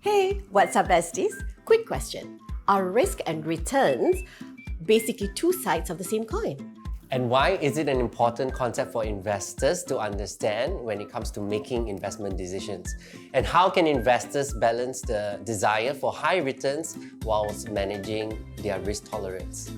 Hey, what's up, besties? Quick question. Are risk and returns basically two sides of the same coin? And why is it an important concept for investors to understand when it comes to making investment decisions? And how can investors balance the desire for high returns whilst managing their risk tolerance?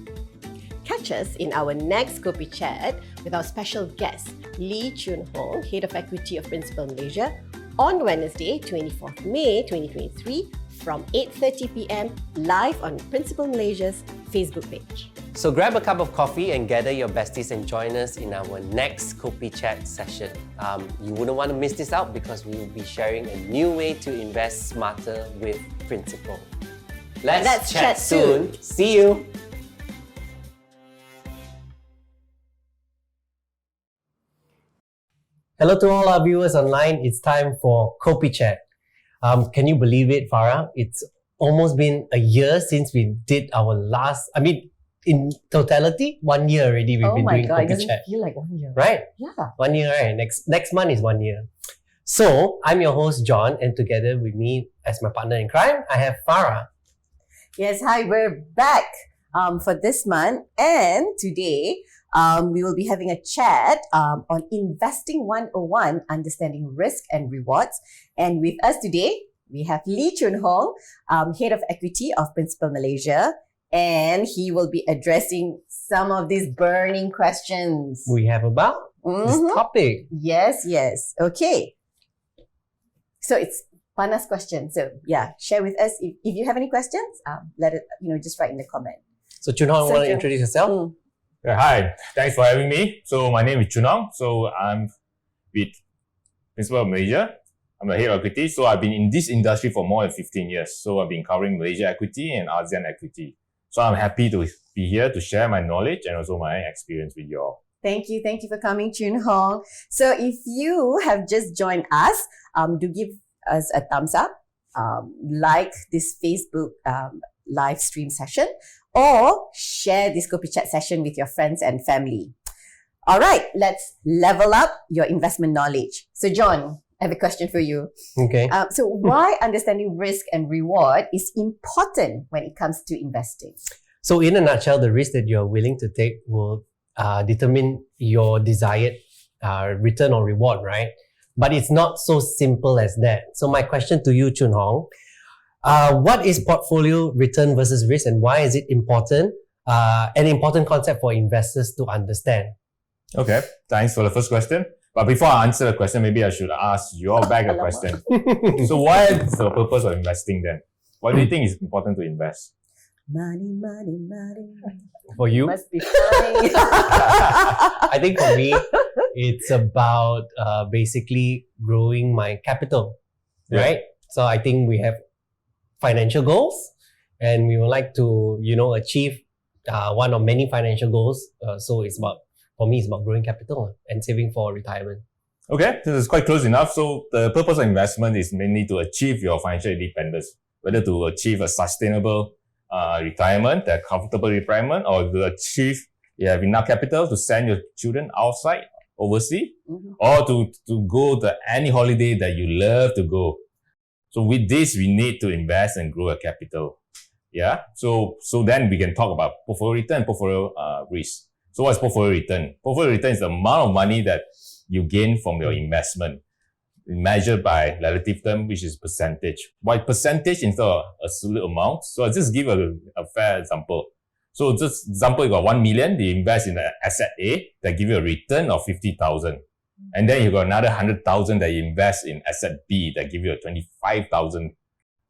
Catch us in our next Kopi Chat with our special guest, Lee Chun Hong, Head of Equity of Principal Malaysia, on Wednesday, 24th May 2023 from 8:30 p.m. live on Principal Malaysia's Facebook page. So grab a cup of coffee and gather your besties and join us in our next Kopi Chat session. You wouldn't want to miss this out because we will be sharing a new way to invest smarter with Principal. Let's chat soon. See you. Hello to all our viewers online. It's time for Kopi Chat. Can you believe it, Farah? It's almost been a year since we did our last, in totality, 1 year already we've been doing Kopi it doesn't Chat. feel like 1 year. Right? Yeah. 1 year, right? Next month is 1 year. So, I'm your host, John, and together with me as my partner in crime, I have Farah. Yes, hi, we're back for this month, and today we will be having a chat on Investing 101, Understanding Risk and Rewards. And with us today, we have Lee Chun Hong, Head of Equity of Principal Malaysia, and he will be addressing some of these burning questions. We have about this topic. Yes. Okay. So it's panas question. So yeah, share with us if you have any questions. Let it just write in the comment. So Chun Hong, So want to Chun- introduce yourself? Yeah, hi, thanks for having me. So my name is Chun Hong. So I'm with Principal of Malaysia. I'm the head of equity. So I've been in this industry for more than 15 years. So I've been covering Malaysia equity and ASEAN equity. So I'm happy to be here to share my knowledge and also my experience with you all. Thank you for coming, Chun Hong. So if you have just joined us, do give us a thumbs up, like this Facebook live stream session, or share this Kopi Chat session with your friends and family. All right, let's level up your investment knowledge. So John, I have a question for you. Okay. So why understanding risk and reward is important when it comes to investing? So in a nutshell, the risk that you're willing to take will determine your desired return or reward, right? But it's not so simple as that. So my question to you, Chun Hong, what is portfolio return versus risk and why is it important? An important concept for investors to understand. Okay, thanks for the first question. But before I answer the question, maybe I should ask you all back a question. So what is the purpose of investing then? What do you think is important to invest? Money. For you? Must be funny. I think for me, it's about basically growing my capital, Yeah. right? So I think we have financial goals and we would like to, achieve one of many financial goals. So for me, it's about growing capital and saving for retirement. Okay, this is quite close enough. So the purpose of investment is mainly to achieve your financial independence, whether to achieve a sustainable retirement, a comfortable retirement, or to achieve you have enough capital to send your children outside, overseas, or to go to any holiday that you love to go. So with this, we need to invest and grow a capital. Yeah. So then we can talk about portfolio return, portfolio risk. So what's portfolio return? Portfolio return is the amount of money that you gain from your investment, measured by relative term, which is percentage. By percentage instead of absolute amount. So I'll just give a fair example. So just example, you got 1 million, you invest in the asset A, that give you a return of 50,000. And then you got another 100,000 that you invest in asset B, that give you a 25,000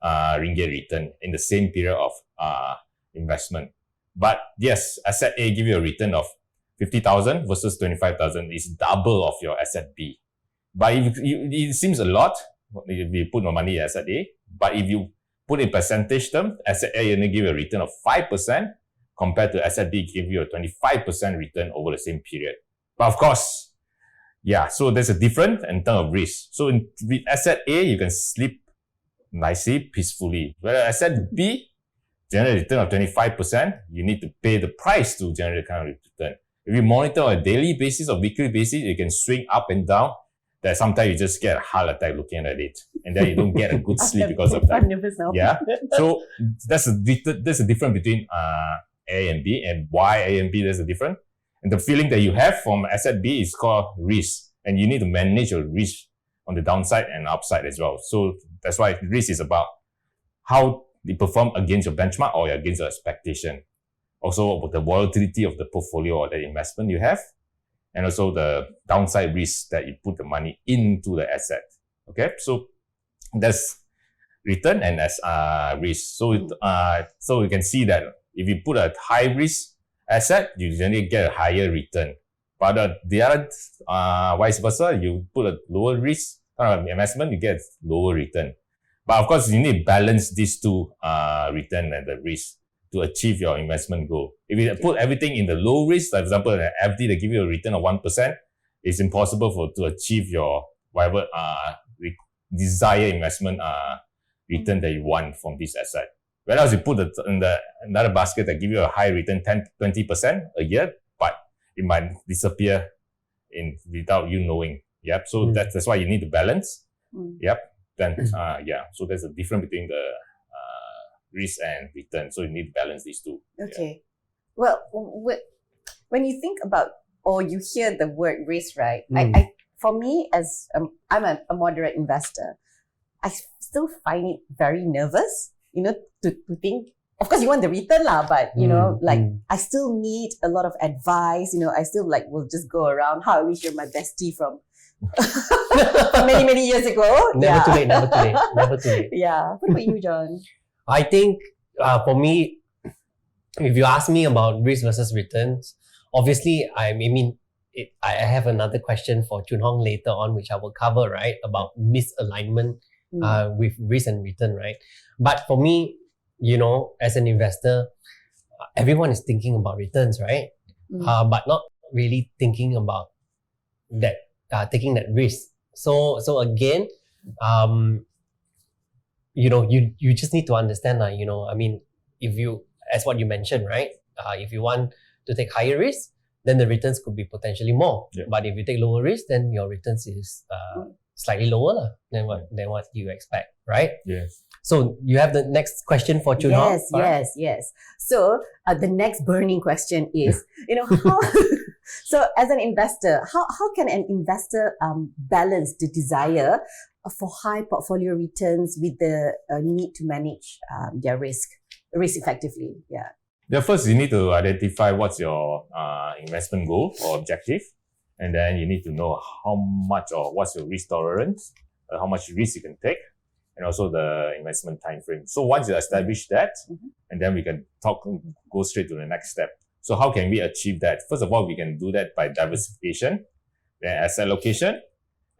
ringgit return in the same period of investment. But yes, asset A give you a return of 50,000 versus 25,000 is double of your asset B. But it seems a lot if you put no money in asset A. But if you put in percentage term, asset A only give you a return of 5% compared to asset B give you a 25% return over the same period. But of course, yeah, so there's a difference in terms of risk. So with asset A, you can sleep nicely, peacefully. Whereas asset B, generate return of 25%, you need to pay the price to generate the kind of return. If you monitor on a daily basis or weekly basis, you can swing up and down that sometimes you just get a heart attack looking at it, and then you don't get a good sleep because of that. I'm nervous now. Yeah. So that's a difference between A and B, and why A and B there's a difference. And the feeling that you have from asset B is called risk, and you need to manage your risk on the downside and upside as well. So that's why risk is about how they perform against your benchmark or against your expectation. Also the volatility of the portfolio or the investment you have, and also the downside risk that you put the money into the asset. Okay, so that's return and as risk. So you can see that if you put a high risk asset, you generally get a higher return. But the other vice versa, you put a lower risk kind of investment, you get lower return. But of course, you need to balance these two return and the risk to achieve your investment goal. If you put everything in the low risk, for example, an FD that give you a return of 1%, it's impossible to achieve your whatever desired investment return that you want from this asset. Whereas you put it in another basket that give you a high return, 10-20% a year, but it might disappear without you knowing. Yep. So that's why you need to balance. Yep. Then so there's a difference between the risk and return. So you need to balance these two. Okay. Yeah. Well, when you think about or you hear the word risk, right? I for me, as I'm a moderate investor, I still find it very nervous. To think. Of course, you want the return lah, but I still need a lot of advice. I still will just go around. How I wish you're my bestie from many years ago. Never too late. Yeah. What about you, John? I think for me, if you ask me about risk versus returns, obviously, I have another question for Chun Hong later on, which I will cover, right, about misalignment with risk and return, right? But for me, as an investor, everyone is thinking about returns, right? But not really thinking about that, taking that risk. So again, you just need to understand, if you, as what you mentioned, right? If you want to take higher risk, then the returns could be potentially more. Yeah. But if you take lower risk, then your returns is slightly lower than what you expect, right? Yes. So you have the next question for Chun Hong? Yes. So the next burning question is, how, so as an investor, how can an investor balance the desire for high portfolio returns with the need to manage their risk effectively? Yeah, first you need to identify what's your investment goal or objective, and then you need to know how much or what's your risk tolerance, how much risk you can take, and also the investment time frame. So once you establish that, and then we can go straight to the next step. So how can we achieve that? First of all, we can do that by diversification, then asset allocation,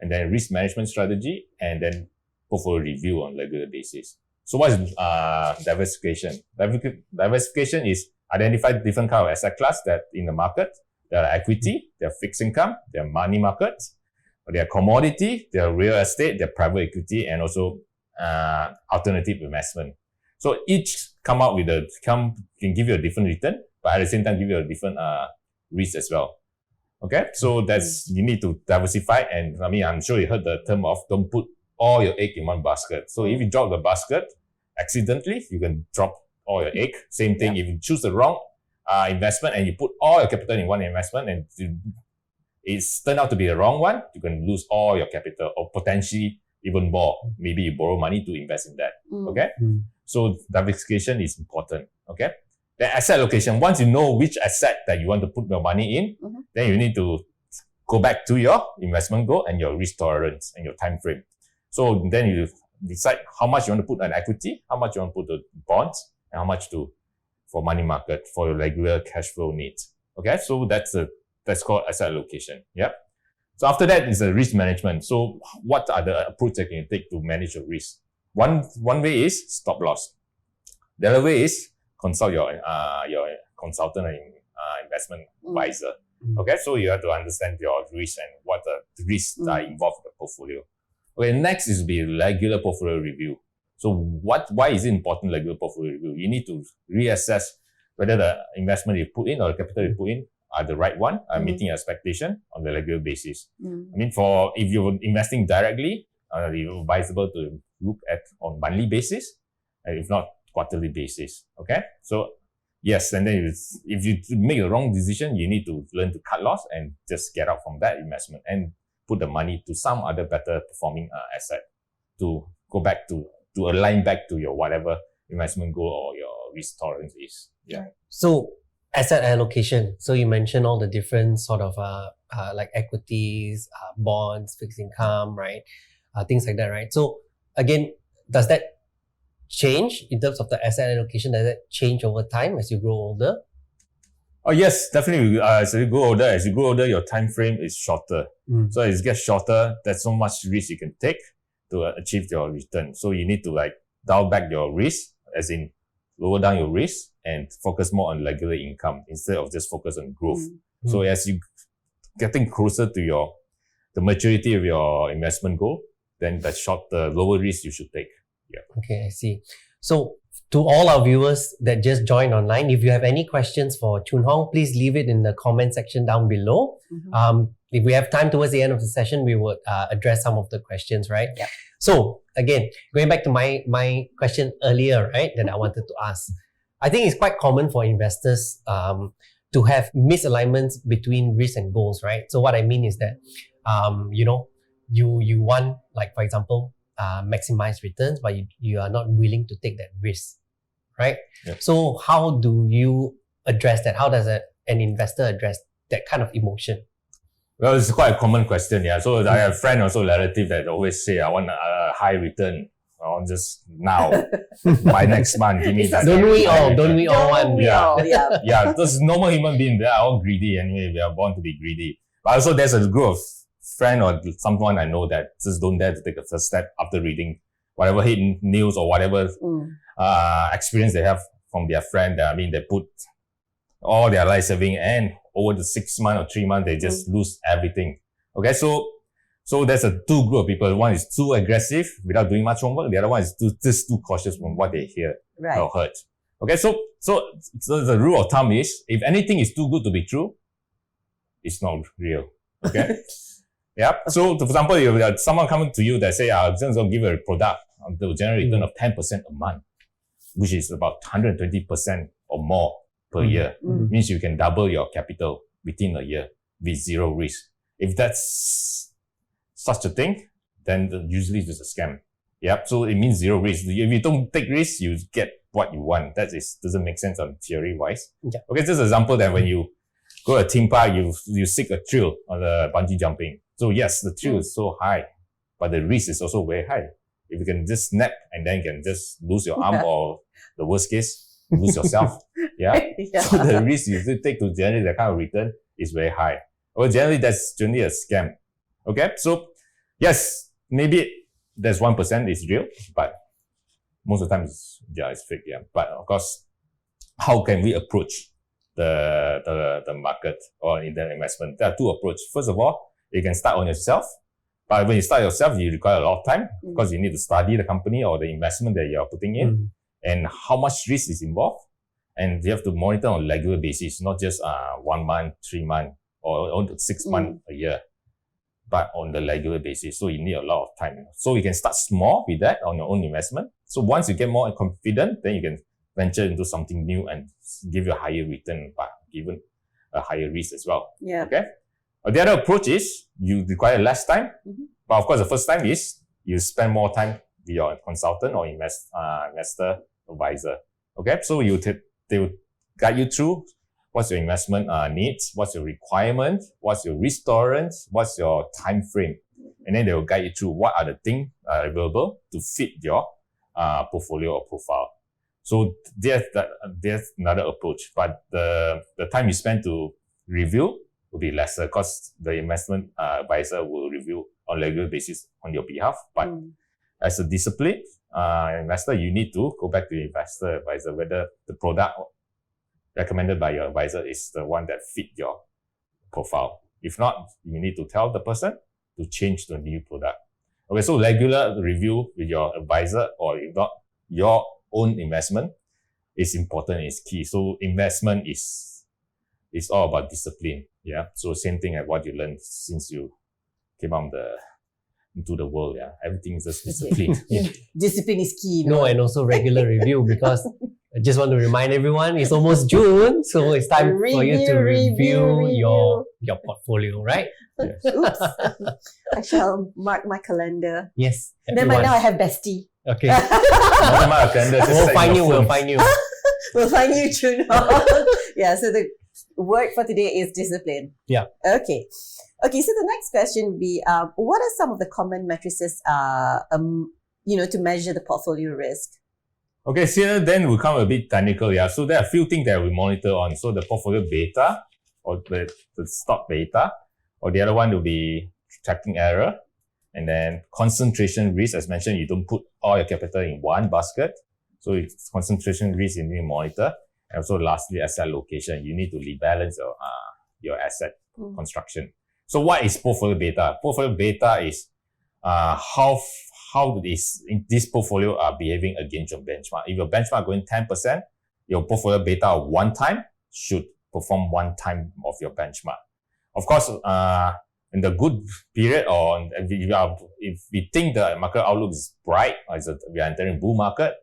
and then risk management strategy, and then portfolio review on a regular basis. So what is diversification? Diversification is identify different kind of asset class that in the market. There are equity, there are fixed income, there are money markets, there are commodity, there are real estate, there are private equity, and also alternative investment. So each can give you a different return, but at the same time give you a different risk as well. Okay, so you need to diversify, and I'm sure you heard the term of don't put all your egg in one basket. So if you drop the basket accidentally, you can drop all your egg. Same thing, if you choose the wrong investment and you put all your capital in one investment and it's turned out to be the wrong one, you can lose all your capital or potentially even more. Maybe you borrow money to invest in that. Okay, so diversification is important. Okay. Then asset allocation. Once you know which asset that you want to put your money in, then you need to go back to your investment goal and your risk tolerance and your time frame. So then you decide how much you want to put on equity, how much you want to put the bonds, and how much for money market for your regular cash flow needs. Okay, so that's called asset allocation. Yeah. So after that is the risk management. So what are the approaches that you can take to manage your risk? One way is stop loss. The other way is consult your consultant and investment advisor. Okay, so you have to understand your risk and what the risks are involved in the portfolio. Okay, next is be regular portfolio review. So why is it important regular portfolio review? You need to reassess whether the investment you put in or the capital you put in are the right one, are meeting your expectation on a regular basis. I mean, if you're investing directly, it's advisable to look at on monthly basis, and if not quarterly basis. Okay, so yes, and then if you make the wrong decision, you need to learn to cut loss and just get out from that investment and put the money to some other better performing asset to go back to align back to your whatever investment goal or your risk tolerance is. Yeah. So asset allocation. So you mentioned all the different sort of like equities, bonds, fixed income, right? Things like that, right? So again, does that change in terms of the asset allocation? Does that change over time as you grow older? Oh yes, definitely. As you grow older, your time frame is shorter. So as it gets shorter, there's so much risk you can take to achieve your return. So you need to like dial back your risk, as in lower down your risk and focus more on regular income instead of just focus on growth. So as you getting closer to the maturity of your investment goal, then the lower risk you should take. Yeah. Okay, I see. So to all our viewers that just joined online, if you have any questions for Choon Hong, please leave it in the comment section down below. If we have time towards the end of the session, we would address some of the questions, right? Yeah. So again, going back to my question earlier, right, that I wanted to ask. I think it's quite common for investors to have misalignments between risk and goals, right? So what I mean is that, you want, like, for example, maximize returns, but you are not willing to take that risk, right? Yeah. So how do you address that? How does an investor address that kind of emotion? Well, it's quite a common question, yeah. So I have friend, also relative, that always say, I want a high return. I want just now, by next month, give me that. Don't we all Don't want? we all? Yeah. Yeah, those normal human beings, they are all greedy anyway. We are born to be greedy. But also there's a group of friend or someone I know that just don't dare to take the first step after reading whatever hidden news or whatever experience they have from their friend. I mean, they put all their life saving, and over the 6 months or 3 months, they just lose everything. Okay, so there's a two group of people. One is too aggressive without doing much homework. The other one is just too cautious from what they hear or heard. Okay, so the rule of thumb is, if anything is too good to be true, it's not real. Okay. Yeah. So for example, if someone coming to you that say, I'm just going to give a product that will generate a return of 10% a month, which is about 120% or more per year. Means you can double your capital within a year with zero risk. If that's such a thing, then usually it's a scam. Yeah. So it means zero risk. If you don't take risks, you get what you want. That doesn't make sense on theory wise. Yeah. Okay. Just an example that when you go to a theme park, you seek a thrill on the bungee jumping. So yes, the thrill is so high, but the risk is also very high. If you can just snap and then you can just lose your arm, or the worst case, lose yourself. Yeah. So the risk you take to generate that kind of return is very high. Well, generally that's generally a scam. Okay. So yes, maybe there's 1% is real, but most of the time it's fake. Yeah. But of course, how can we approach the market or in the investment? There are two approaches. First of all, you can start on yourself. But when you start yourself, you require a lot of time because you need to study the company or the investment that you're putting in and how much risk is involved. And you have to monitor on a regular basis, not just 1 month, 3 months, or 6 months a year, but on the regular basis. So you need a lot of time. So you can start small with that on your own investment. So once you get more confident, then you can venture into something new and give you a higher return, but given a higher risk as well. Yeah. Okay. The other approach is you require less time, but of course the first time is you spend more time with your consultant or investor advisor. Okay, so they will guide you through what's your investment needs, what's your requirement, what's your risk tolerance, what's your time frame, and then they will guide you through what are the things available to fit your portfolio or profile. So there's another approach, but the time you spend to review will be lesser because the investment advisor will review on a regular basis on your behalf. But as a disciplined investor, you need to go back to the investor advisor whether the product recommended by your advisor is the one that fit your profile. If not, you need to tell the person to change to a new product. Okay, so regular review with your advisor, or if not, your own investment is important, is key. So investment is it's all about discipline. Yeah. So same thing as what you learned since you came out into the world. Yeah. Everything is just discipline. Yeah. Discipline is key. No, and also regular review, because I just want to remind everyone it's almost June, so it's time for you to review your portfolio, right? Oops. I shall mark my calendar. Yes. Then by everyone. now I have bestie. Okay. Not my calendar, just We'll set find your you. We'll phone. find you. We'll find you, Chun Hong. Yeah, so the word for today is discipline. Yeah. Okay. Okay, so the next question would be, what are some of the common matrices, to measure the portfolio risk? Okay, so here then we come a bit technical. Yeah. So there are a few things that we monitor on. So the portfolio beta, or the stock beta, or the other one will be tracking error. And then concentration risk, as mentioned, you don't put all your capital in one basket. So it's concentration risk you need to monitor. And also lastly, asset allocation. You need to rebalance your asset construction. So what is portfolio beta? Portfolio beta is how this portfolio are behaving against your benchmark. If your benchmark going 10%, your portfolio beta of 1 time should perform 1 time of your benchmark. Of course, in the good period, or if we think the market outlook is bright, or we are entering bull market,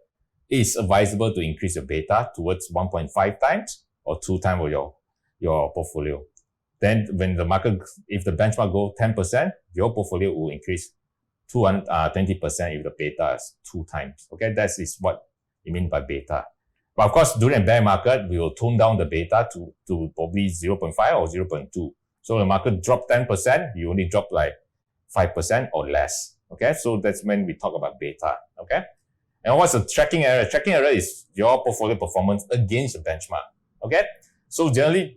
it's advisable to increase your beta towards 1.5 times or 2 times of your portfolio. Then when if the benchmark go 10%, your portfolio will increase 20% if the beta is 2 times. Okay, that is what you mean by beta. But of course, during a bear market, we will tone down the beta to probably 0.5 or 0.2. So the market drop 10%, you only drop like 5% or less. Okay, so that's when we talk about beta. Okay, and what's the tracking error? Tracking error is your portfolio performance against the benchmark. Okay, so generally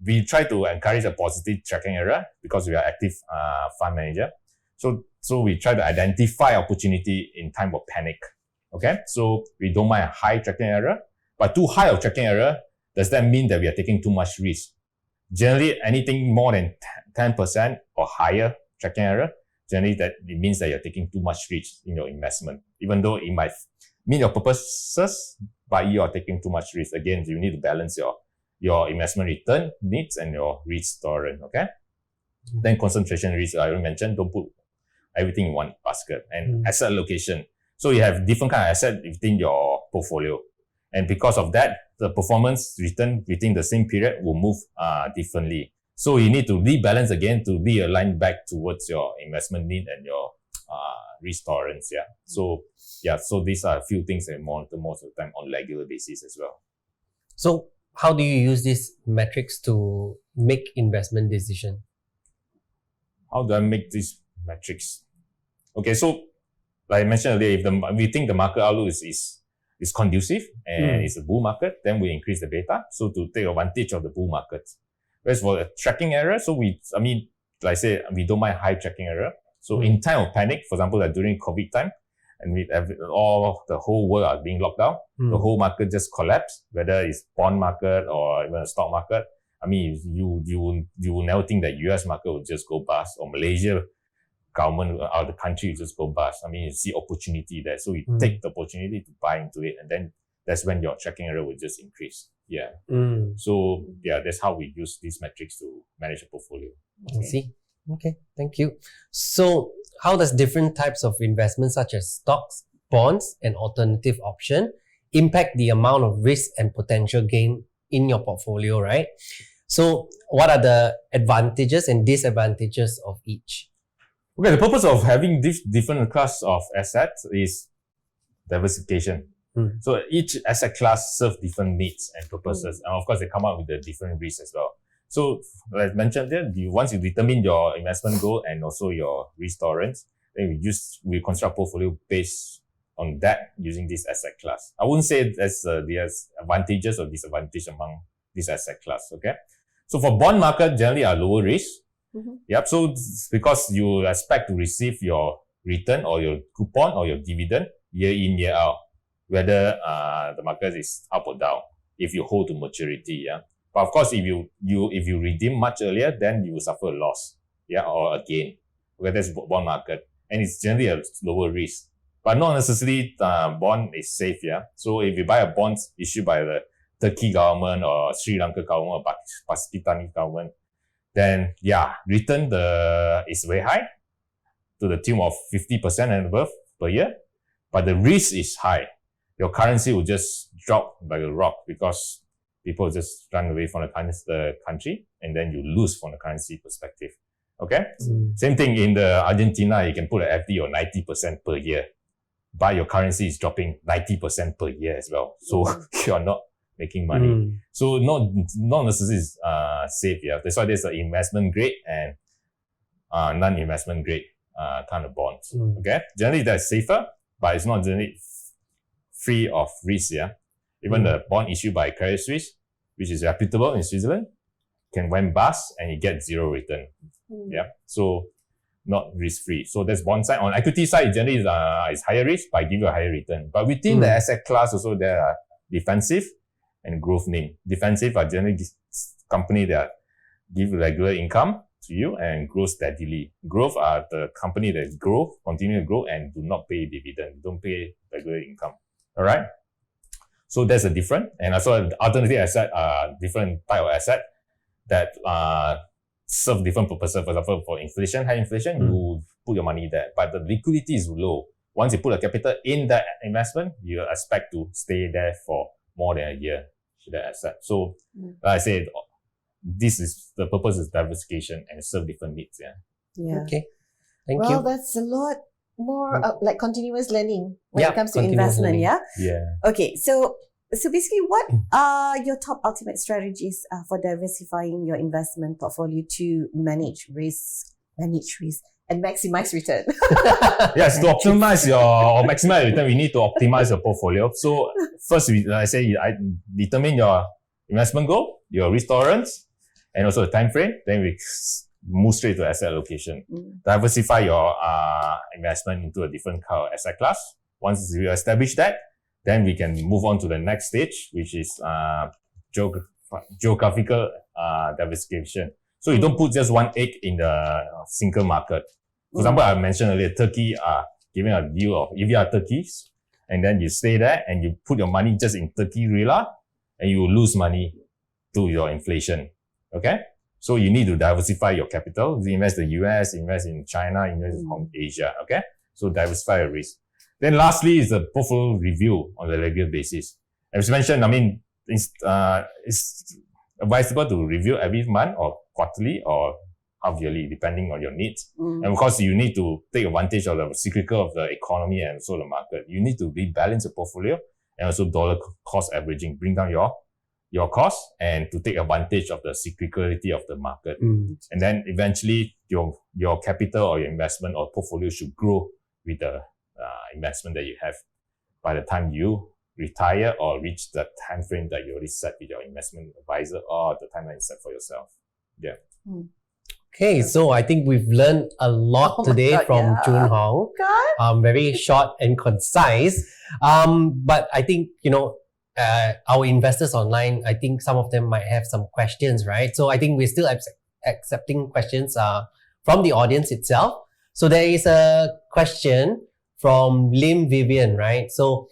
we try to encourage a positive tracking error because we are active fund manager. So we try to identify opportunity in time of panic. Okay, so we don't mind a high tracking error, but too high of tracking error, does that mean that we are taking too much risk? Generally, anything more than 10% or higher tracking error, generally that it means that you're taking too much risk in your investment, even though it might meet your purposes, but you are taking too much risk. Again, you need to balance your investment return needs and your risk tolerance. Okay. Then concentration risk, I already mentioned, don't put everything in one basket. And asset allocation. So you have different kind of asset within your portfolio. And because of that, the performance return within the same period will move differently. So you need to rebalance again to realign back towards your investment need and your risk tolerance. Yeah. So these are a few things that we monitor most of the time on regular basis as well. So how do you use these metrics to make investment decision? How do I make these metrics? Okay, so like I mentioned earlier, if we think the market outlook is conducive and it's a bull market, then we increase the beta. So to take advantage of the bull market. Whereas for a tracking error, like I said, we don't mind high tracking error. So in time of panic, for example, like during COVID time, and the whole world are being locked down, the whole market just collapsed, whether it's bond market or even a stock market. I mean, you will never think that US market will just go bust, or Malaysia government out of the country will just go bust. I mean, you see opportunity there. So you take the opportunity to buy into it, and then that's when your tracking error will just increase. Yeah. So yeah, that's how we use these metrics to manage a portfolio. I see. Okay, thank you. So how does different types of investments such as stocks, bonds, and alternative option impact the amount of risk and potential gain in your portfolio, right? So what are the advantages and disadvantages of each? Okay, the purpose of having this different class of assets is diversification. So each asset class serves different needs and purposes. And of course, they come up with the different risks as well. So, as mentioned there, once you determine your investment goal and also your risk tolerance, then we construct portfolio based on that using this asset class. I wouldn't say there's advantages or disadvantages among this asset class. Okay. So for bond market, generally are lower risk. Yep. So because you expect to receive your return or your coupon or your dividend year in, year out, whether the market is up or down, if you hold to maturity. Yeah. But of course, if you redeem much earlier, then you will suffer a loss, yeah, or a gain. Okay, that's bond market, and it's generally a lower risk, but not necessarily bond is safe. Yeah, so if you buy a bond issued by the Turkey government or Sri Lanka government or Pakistani government, then yeah, return is very high to the tune of 50% and above per year, but the risk is high. Your currency will just drop like a rock because people just run away from the country, and then you lose from the currency perspective. Okay? Same thing in the Argentina, you can put an FD on 90% per year, but your currency is dropping 90% per year as well. So you're not making money. So not necessarily safe. Yeah, that's why there's an investment grade and non-investment grade kind of bonds. Okay, generally that's safer, but it's not generally free of risk. Yeah, even the bond issued by Credit Suisse, which is reputable in Switzerland, can went bust and you get zero return. Yeah, so not risk free. So that's bond side. On equity side, generally is higher risk, but give you a higher return. But within the asset class also, there are defensive and growth name. Defensive are generally company that give regular income to you and grow steadily. Growth are the company that continue to grow and do not pay dividend, don't pay regular income. All right. So that's a different. And also alternative asset are different type of asset that serve different purposes. For example, for inflation, high inflation, you put your money there, but the liquidity is low. Once you put a capital in that investment, you expect to stay there for more than a year with that asset. So, like I said, the purpose is diversification and serve different needs. Yeah. Okay. Thank you. Well, that's a lot more like continuous learning when Yeah, it comes to continuous investment. learning. Yeah. Yeah. Okay. So basically, what are your top ultimate strategies for diversifying your investment portfolio to manage risk, and maximize return? Yes, to optimize or maximize return, we need to optimize your portfolio. So first, I determine your investment goal, your risk tolerance, and also the time frame. Then we move straight to asset allocation. Diversify your investment into a different kind of asset class. Once you establish that, then we can move on to the next stage, which is geographical diversification. So you don't put just one egg in the single market. For example, I mentioned earlier, Turkey are giving a view of if you are Turkeys, and then you stay there and you put your money just in Turkey lira, and you will lose money to your inflation. Okay? So you need to diversify your capital. You invest in the US, invest in China, invest in Asia. Okay? So diversify your risk. Then lastly is the portfolio review on a regular basis. As mentioned, I mean, it's advisable to review every month or quarterly or half yearly, depending on your needs. And of course, you need to take advantage of the cyclical of the economy and also the market. You need to rebalance your portfolio and also dollar cost averaging, bring down your cost and to take advantage of the cyclicality of the market. And then eventually your capital or your investment or portfolio should grow with the investment that you have by the time you retire or reach the time frame that you already set with your investment advisor or the timeline set for yourself. Yeah. Okay, so I think we've learned a lot today from Chun Hong. Very short and concise. But I think, our investors online, I think some of them might have some questions, right? So I think we're still accepting questions from the audience itself. So there is a question from Lim Vivian, right? So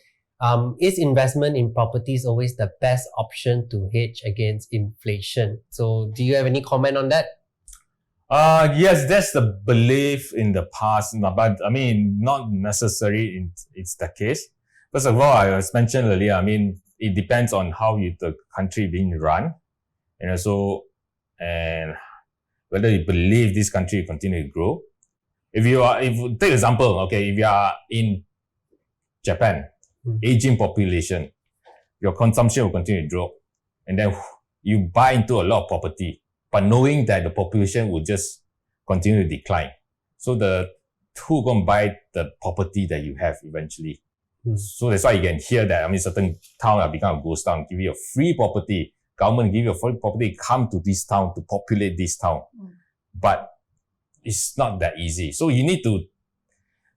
is investment in properties always the best option to hedge against inflation? So do you have any comment on that? Yes, that's the belief in the past, but I mean, not necessarily it's the case. First of all, I was mentioned earlier, I mean, it depends on how the country being run and also, and whether you believe this country will continue to grow. If you take example, okay, if you are in Japan, aging population, your consumption will continue to drop. And then you buy into a lot of property, but knowing that the population will just continue to decline. So who going to buy the property that you have eventually? So that's why you can hear that, I mean, certain town have become a ghost town, give you a free property. Government give you a free property, come to this town to populate this town. But it's not that easy. So you need to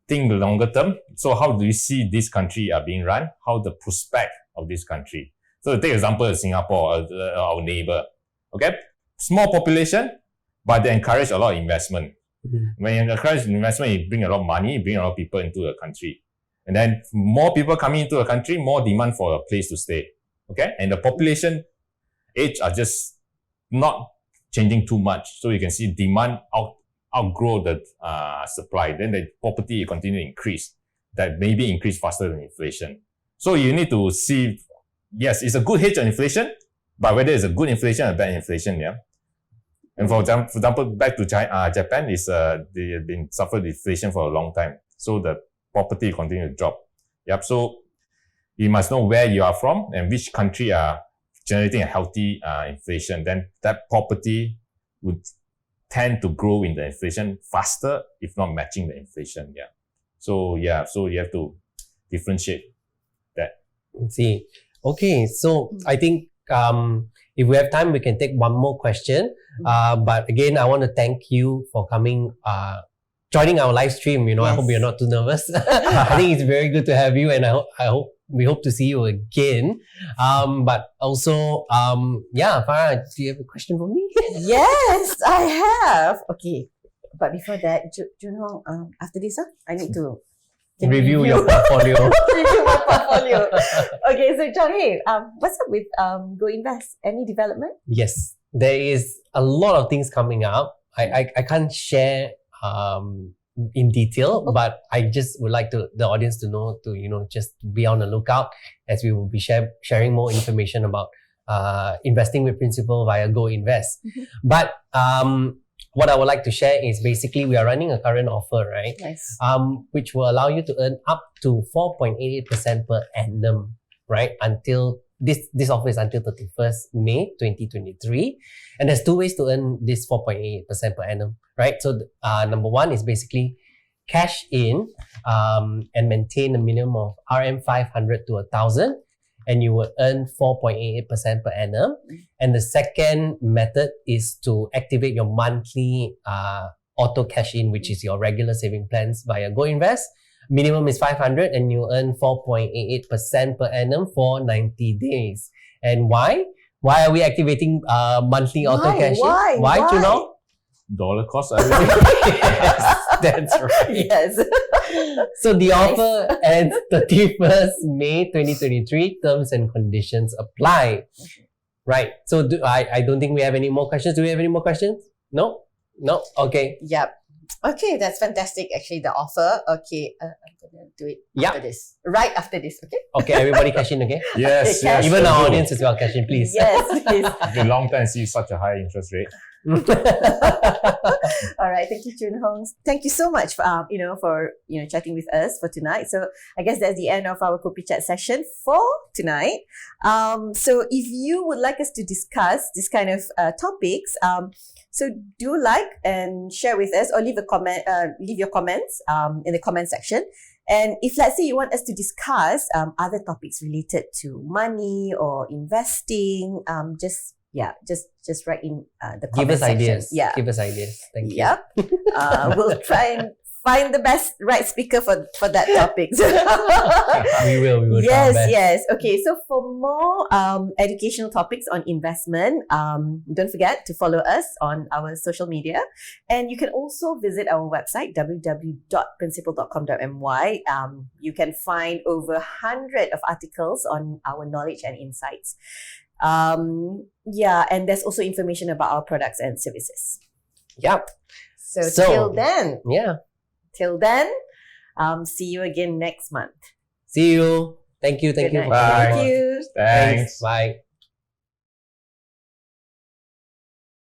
think longer term. So how do you see this country are being run? How the prospect of this country? So take example of Singapore, our neighbor. Okay, small population, but they encourage a lot of investment. When you encourage investment, you bring a lot of money, you bring a lot of people into the country. And then more people coming into the country, more demand for a place to stay. Okay, and the population age are just not changing too much. So you can see demand outgrow the supply. Then the property continue to increase. That maybe increase faster than inflation. So you need to see, yes, it's a good hedge on inflation, but whether it's a good inflation or bad inflation, yeah. And for example, back to China, Japan is they have been suffered inflation for a long time. So the property continue to drop. Yep. So you must know where you are from and which country are generating a healthy inflation. Then that property would tend to grow in the inflation faster, if not matching the inflation. Yeah. So you have to differentiate that. See, okay. So I think if we have time, we can take one more question. But again, I want to thank you for coming, joining our live stream. You know, I hope you're not too nervous. I think it's very good to have you, and we hope to see you again. But also, Farah, do you have a question for me? Yes, I have. Okay. But before that, Jun Hong, after this, I need to Review your portfolio. review my portfolio. Okay, so John, hey, what's up with Go Invest? Any development? Yes, there is a lot of things coming up. I can't share in detail, but I just would like the audience to know to just be on the lookout, as we will be sharing more information about investing with Principal via Go Invest. But what I would like to share is basically we are running a current offer, right? Nice. Which will allow you to earn up to 4.88% per annum, right? Until this offer is until 31st May 2023. And there's two ways to earn this 4.88% per annum, right? So number one is basically cash in and maintain a minimum of RM500 to 1,000, and you will earn 4.88% per annum. And the second method is to activate your monthly auto cash in, which is your regular saving plans via Go Invest. Minimum is 500 and you earn 4.88% per annum for 90 days. And why? Why are we activating monthly auto cash in? Why? Do you know? Dollar cost average. Yes, that's right. Yes. So the offer ends 31st May 2023. Terms and conditions apply. Right. So I don't think we have any more questions. Do we have any more questions? No? Okay. Yep. Okay, that's fantastic. Actually, the offer. Okay, I'm gonna do it after this. Right after this. Okay. Okay, everybody cash in, okay? Yes, Okay, yes. Even our do. audience as well, cash in, please. Yes, please. It's been a long time see such a high interest rate. All right. Thank you, Jun Hong. Thank you so much for chatting with us for tonight. So I guess that's the end of our Kopi Chat session for tonight. So if you would like us to discuss this kind of topics, so do like and share with us, or leave a comment. Leave your comments in the comment section. And if, let's say, you want us to discuss other topics related to money or investing, just write in the comment Give us section. ideas. Yeah. Give us ideas. Thank you. Yep. We'll try and find the best right speaker for that topic. We will try our Yes, best. yes. Okay, so for more educational topics on investment, don't forget to follow us on our social media. And you can also visit our website, www.principal.com.my. You can find over 100 of articles on our knowledge and insights. And there's also information about our products and services. Yep. So Yeah. till then, see you again next month. See you. Thank you. Good night. Bye. Thank you. Thanks. Bye.